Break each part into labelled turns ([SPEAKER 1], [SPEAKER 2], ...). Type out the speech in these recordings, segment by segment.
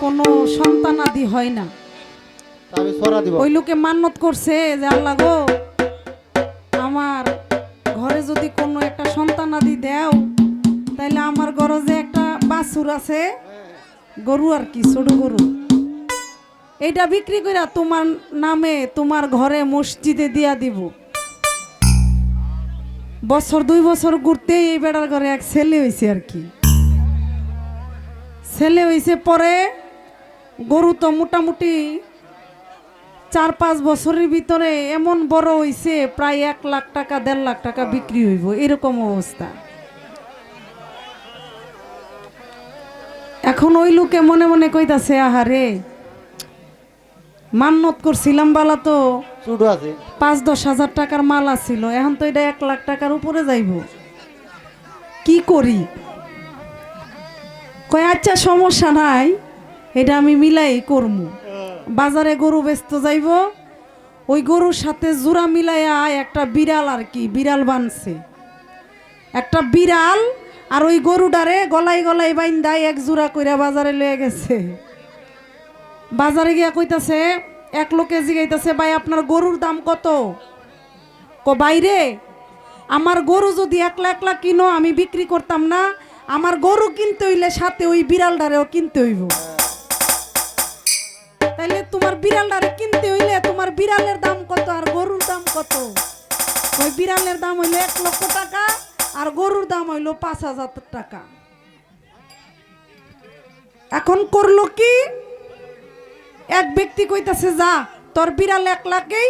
[SPEAKER 1] কোনো সন্তানাদি হয় না,
[SPEAKER 2] আমি ছড়া দিব।
[SPEAKER 1] ওই লোকে মান্যত করছে যে আল্লাহ গো, আমার ঘরে যদি কোনো একটা সন্তানাদি দেও, তাইলে আমার ঘরে যে একটা বাছুর আছে, গরু আর কি, ছোট গরু, এইটা বিক্রি করে তোমার নামে তোমার ঘরে মসজিদে দিয়া দিব। বছর 2 বছর ঘুরতে এই বেড়ার ঘরে এক ছেলে হয়েছে আর কি। ছেলে হয়েছে পরে গরু তো মোটামুটি 4-5 বছরের ভিতরে এমন বড় হয়েছে, প্রায় 1 লাখ টাকা 1.5 লাখ টাকা বিক্রি হইব, এরকম অবস্থা। এখন ওই লোকে মনে মনে কইতাছে আহারে, মান্যত করছিলাম বালা তো
[SPEAKER 2] ছোট আছে
[SPEAKER 1] 5-10 হাজার টাকার মাল আছিল, এখন তো এটা 1 লাখ টাকার উপরে যাইব, কি করি? কয় আচ্ছা সমস্যা নাই, এটা আমি মিলাই করমু। বাজারে গরু বেচতে যাইব, ওই গরুর সাথে জোড়া মিলাইয়া একটা বিড়াল আর কি, বিড়াল বানছে একটা বিড়াল, আর ওই গরুটারে গলায় গলায় বাইন্দা এক জোড়া কইরা বাজারে লয়ে গেছে। বাজারে গিয়া কইতাছে, এক লোকে জিগাইতাছে ভাই আপনার গরুর দাম কত? বাইরে আমার গরু যদি 1 লাখ কিনো আমি বিক্রি করতাম না, আমার গরু কিনতে হইলে সাথে ওই বিড়ালটারেও কিনতে হইব। তাইলে তোমার বিড়ালটারে কিনতে হইলে তোমার বিড়ালের দাম কত আর গরুর দাম কত? ওই বিড়ালের দাম হইলো 1 লক্ষ টাকা আর গরুর দাম হইলো 5,000 টাকা। এখন করলো কি, এক ব্যক্তি কইতাছে যা তোর বিড়াল 1 লাখেই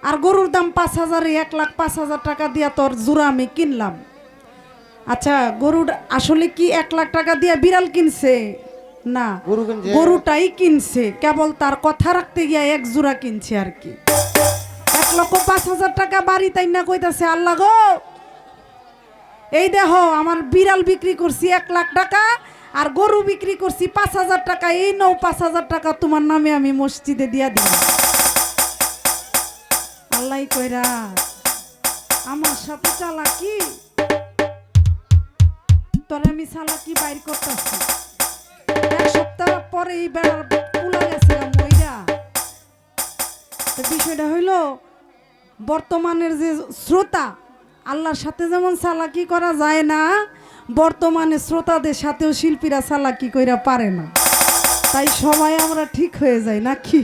[SPEAKER 1] আর গরুর দাম 5,000, 1 লাখ 5,000 টাকা দিয়া তোর জোড়া আমি কিনলাম। আচ্ছা গরুর আসলে কি 1 লাখ টাকা দিয়া বিড়াল কিনছে? না, গরুটাই কিনছে, কেবল তার কথা রাখতে গিয়া এক জোড়া কিনছে আর কি। 1,05,000 টাকা বাড়ি তাই না কইতাছে আল্লাহ গো, এই দেখো আমার বিড়াল বিক্রি করছি 1 লাখ টাকা আর গরু বিক্রি করছি 5,000 টাকা, এই নাও 5,000 টাকা তোমার নামে আমি মসজিদে দিয়া দিই। আল্লাহ কইরা আমার সাথে চালাকি, তোরে আমি চালাকি বাইর করতেছি। 1 সপ্তাহ পরে এই বেড়ার পুলা গেছে মইরা। বিষয়টা হইল বর্তমানের যে শ্রোতা, আল্লাহর সাথে যেমন চালাকি করা যায় না, বর্তমানে শ্রোতাদের সাথেও শিল্পীরা চালাকি কইরা পারে না, তাই সবাই আমরা ঠিক হয়ে যাই নাকি?